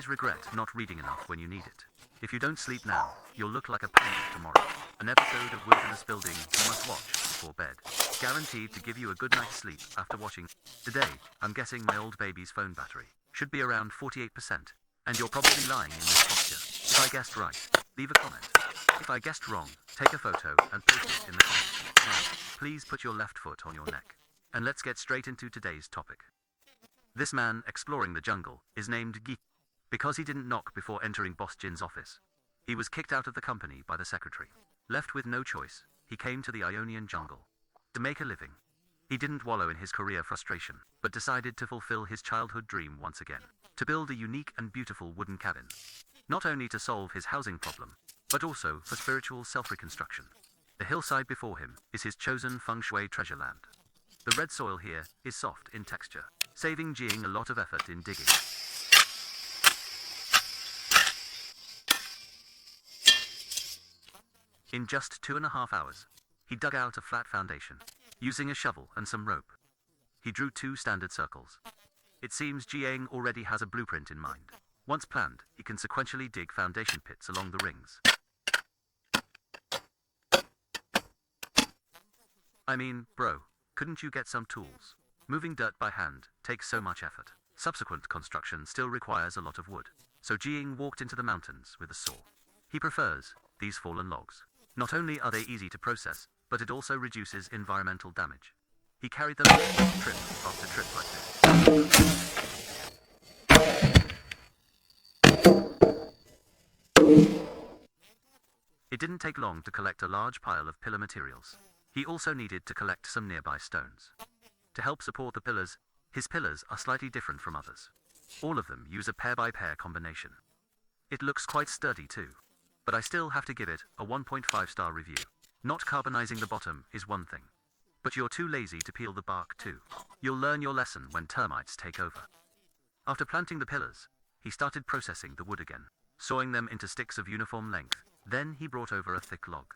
always regret not reading enough when you need it. If you don't sleep now, you'll look like a pancake tomorrow. An episode of Wilderness Building you must watch before bed. Guaranteed to give you a good night's sleep after watching. Today, I'm guessing my old baby's phone battery should be around 48%. And you're probably lying in this posture. If I guessed right, leave a comment. If I guessed wrong, take a photo and post it in the comments. Now, please put your left foot on your neck. And let's get straight into today's topic. This man exploring the jungle is named Geek because he didn't knock before entering Boss Jin's office. He was kicked out of the company by the secretary. Left with no choice, he came to the Ionian jungle to make a living. He didn't wallow in his career frustration, but decided to fulfill his childhood dream once again, to build a unique and beautiful wooden cabin. Not only to solve his housing problem, but also for spiritual self-reconstruction. The hillside before him is his chosen feng shui treasure land. The red soil here is soft in texture, saving Jing a lot of effort in digging. In just 2.5 hours, he dug out a flat foundation, using a shovel and some rope. He drew 2 standard circles. It seems Jiang already has a blueprint in mind. Once planned, he can sequentially dig foundation pits along the rings. I mean, bro, couldn't you get some tools? Moving dirt by hand takes so much effort. Subsequent construction still requires a lot of wood. So Jiang walked into the mountains with a saw. He prefers these fallen logs. Not only are they easy to process, but it also reduces environmental damage. He carried them trip after trip like this. It didn't take long to collect a large pile of pillar materials. He also needed to collect some nearby stones. To help support the pillars, his pillars are slightly different from others. All of them use a pair-by-pair combination. It looks quite sturdy too, but I still have to give it a 1.5-star review. Not carbonizing the bottom is one thing, but you're too lazy to peel the bark too. You'll learn your lesson when termites take over. After planting the pillars, he started processing the wood again, sawing them into sticks of uniform length. Then he brought over a thick log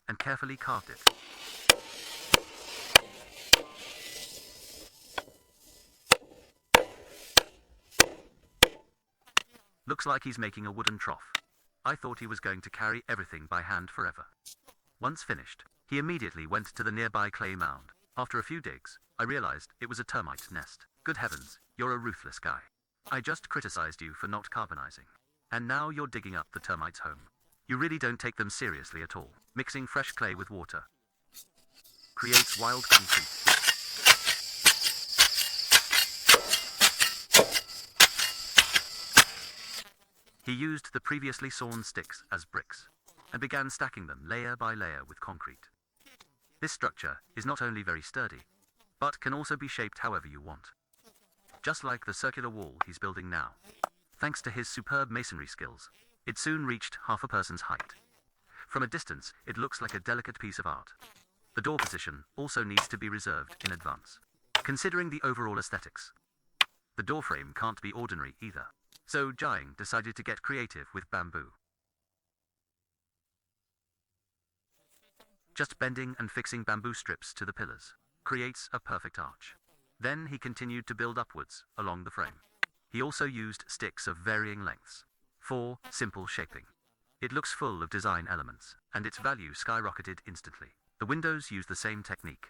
and carefully carved it. Looks like he's making a wooden trough. I thought he was going to carry everything by hand forever. Once finished, he immediately went to the nearby clay mound. After a few digs, I realized it was a termite nest. Good heavens, you're a ruthless guy. I just criticized you for not carbonizing. And now you're digging up the termites' home. You really don't take them seriously at all. Mixing fresh clay with water creates wild concrete. He used the previously sawn sticks as bricks and began stacking them layer by layer with concrete. This structure is not only very sturdy, but can also be shaped however you want. Just like the circular wall he's building now. Thanks to his superb masonry skills, it soon reached half a person's height. From a distance, it looks like a delicate piece of art. The door position also needs to be reserved in advance. Considering the overall aesthetics, the door frame can't be ordinary either. So Jiang decided to get creative with bamboo. Just bending and fixing bamboo strips to the pillars creates a perfect arch. Then he continued to build upwards along the frame. He also used sticks of varying lengths for simple shaping. It looks full of design elements, and its value skyrocketed instantly. The windows use the same technique.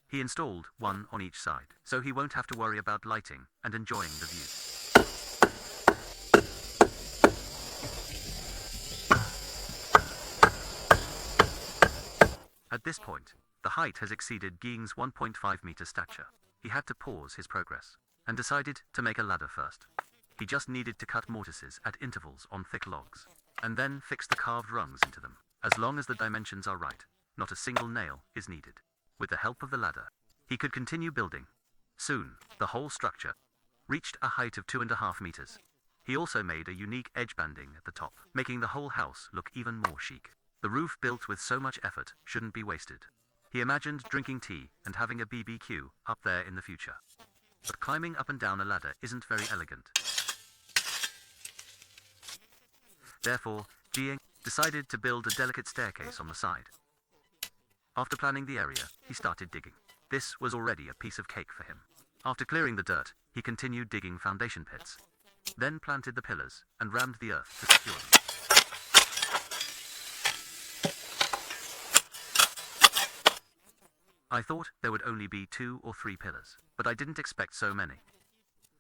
He installed one on each side, so he won't have to worry about lighting and enjoying the view. At this point, the height has exceeded Ging's 1.5-meter stature. He had to pause his progress and decided to make a ladder first. He just needed to cut mortises at intervals on thick logs, and then fix the carved rungs into them. As long as the dimensions are right, not a single nail is needed. With the help of the ladder, he could continue building. Soon, the whole structure reached a height of 2.5 meters. He also made a unique edge banding at the top, making the whole house look even more chic. The roof built with so much effort shouldn't be wasted. He imagined drinking tea and having a BBQ up there in the future. But climbing up and down a ladder isn't very elegant. Therefore, Jiang decided to build a delicate staircase on the side. After planning the area, he started digging. This was already a piece of cake for him. After clearing the dirt, he continued digging foundation pits. then planted the pillars and rammed the earth to secure them. I thought there would only be 2 or 3 pillars, but I didn't expect so many.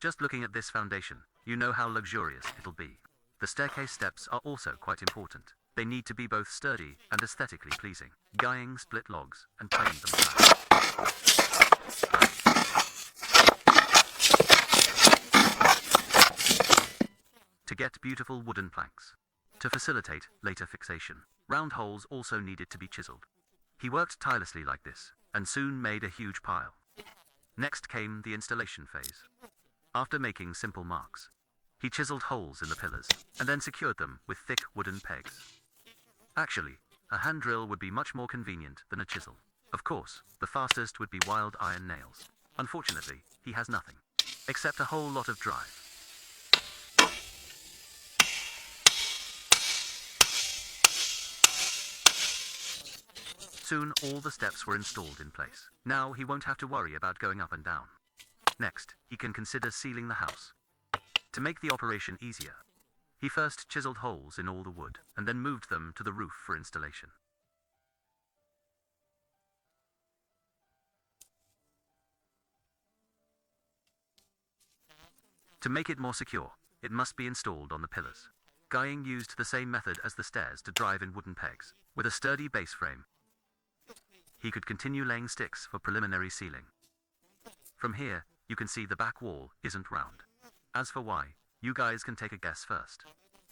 Just looking at this foundation, you know how luxurious it'll be. The staircase steps are also quite important. They need to be both sturdy and aesthetically pleasing. Guying split logs and tying them flat. To get beautiful wooden planks. To facilitate later fixation, round holes also needed to be chiseled. He worked tirelessly like this, and soon made a huge pile. Next came the installation phase. After making simple marks, he chiseled holes in the pillars, and then secured them with thick wooden pegs. Actually, a hand drill would be much more convenient than a chisel. Of course, the fastest would be wild iron nails. Unfortunately, he has nothing, except a whole lot of drive. Soon all the steps were installed in place. Now he won't have to worry about going up and down. Next, he can consider sealing the house. To make the operation easier, he first chiseled holes in all the wood, and then moved them to the roof for installation. To make it more secure, it must be installed on the pillars. Guying used the same method as the stairs to drive in wooden pegs, with a sturdy base frame. He could continue laying sticks for preliminary sealing. From here, you can see the back wall isn't round. As for why, you guys can take a guess first.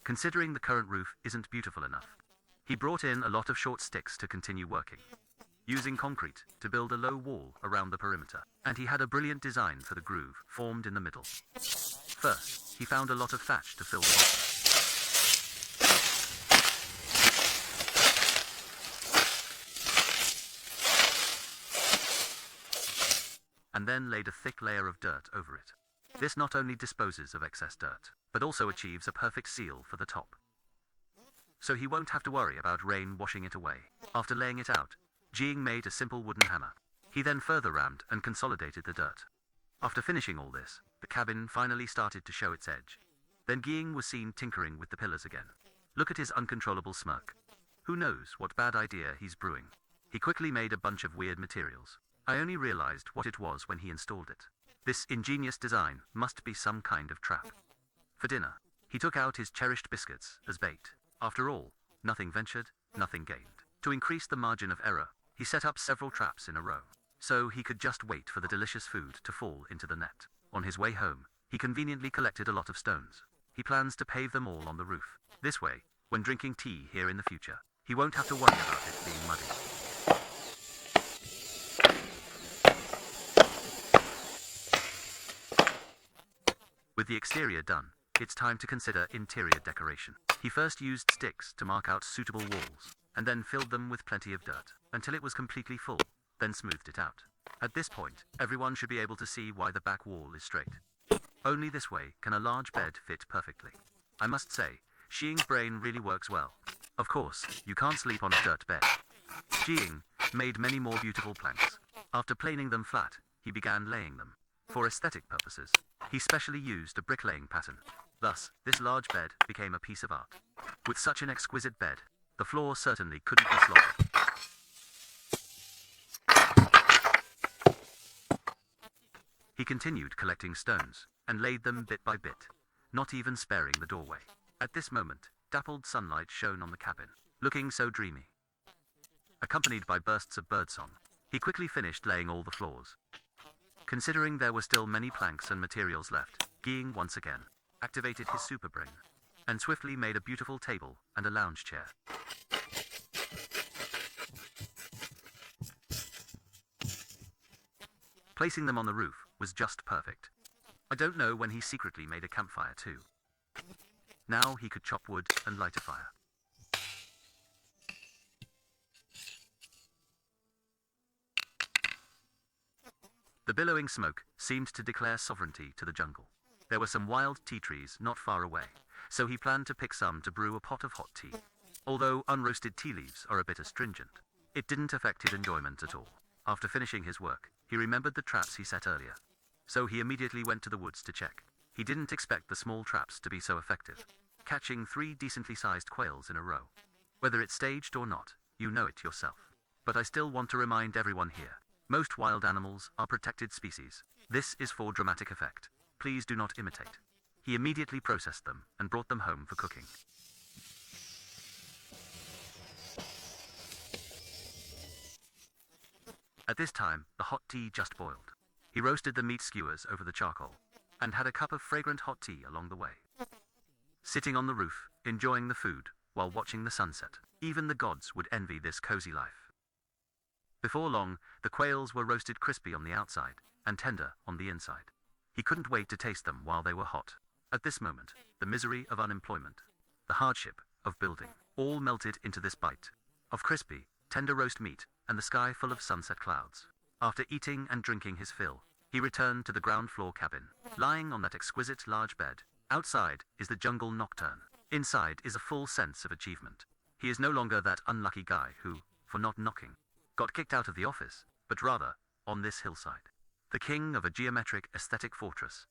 Considering the current roof isn't beautiful enough, he brought in a lot of short sticks to continue working, using concrete to build a low wall around the perimeter. And he had a brilliant design for the groove formed in the middle. First, he found a lot of thatch to fill the bottom. And then laid a thick layer of dirt over it. This not only disposes of excess dirt, but also achieves a perfect seal for the top. So he won't have to worry about rain washing it away. After laying it out, Jing made a simple wooden hammer. He then further rammed and consolidated the dirt. After finishing all this, the cabin finally started to show its edge. Then Jing was seen tinkering with the pillars again. Look at his uncontrollable smirk. Who knows what bad idea he's brewing. He quickly made a bunch of weird materials. I only realized what it was when he installed it. This ingenious design must be some kind of trap. For dinner, he took out his cherished biscuits as bait. After all, nothing ventured, nothing gained. To increase the margin of error, he set up several traps in a row, so he could just wait for the delicious food to fall into the net. On his way home, he conveniently collected a lot of stones. He plans to pave them all on the roof. This way, when drinking tea here in the future, he won't have to worry about it being muddy. With the exterior done, it's time to consider interior decoration. He first used sticks to mark out suitable walls, and then filled them with plenty of dirt, until it was completely full, then smoothed it out. At this point, everyone should be able to see why the back wall is straight. Only this way can a large bed fit perfectly. I must say, Xing's brain really works well. Of course, you can't sleep on a dirt bed. Xing made many more beautiful planks. After planing them flat, he began laying them. For aesthetic purposes, he specially used a bricklaying pattern. Thus, this large bed became a piece of art. With such an exquisite bed, the floor certainly couldn't be slaughtered. He continued collecting stones, and laid them bit by bit, not even sparing the doorway. At this moment, dappled sunlight shone on the cabin, looking so dreamy. Accompanied by bursts of birdsong, he quickly finished laying all the floors. Considering there were still many planks and materials left, Ging once again activated his super brain, and swiftly made a beautiful table and a lounge chair. Placing them on the roof was just perfect. I don't know when he secretly made a campfire too. Now he could chop wood and light a fire. The billowing smoke seemed to declare sovereignty to the jungle. There were some wild tea trees not far away, so he planned to pick some to brew a pot of hot tea. Although unroasted tea leaves are a bit astringent, it didn't affect his enjoyment at all. After finishing his work, he remembered the traps he set earlier, so he immediately went to the woods to check. He didn't expect the small traps to be so effective, catching 3 decently sized quails in a row. Whether it's staged or not, you know it yourself. But I still want to remind everyone here, most wild animals are protected species. This is for dramatic effect. Please do not imitate. He immediately processed them and brought them home for cooking. At this time, the hot tea just boiled. He roasted the meat skewers over the charcoal, and had a cup of fragrant hot tea along the way. Sitting on the roof, enjoying the food, while watching the sunset, even the gods would envy this cozy life. Before long, the quails were roasted crispy on the outside, and tender on the inside. He couldn't wait to taste them while they were hot. At this moment, the misery of unemployment, the hardship of building, all melted into this bite of crispy, tender roast meat, and the sky full of sunset clouds. After eating and drinking his fill, he returned to the ground floor cabin. Lying on that exquisite large bed, outside is the jungle nocturne. Inside is a full sense of achievement. He is no longer that unlucky guy who, for not knocking, got kicked out of the office, but rather, on this hillside, the king of a geometric aesthetic fortress,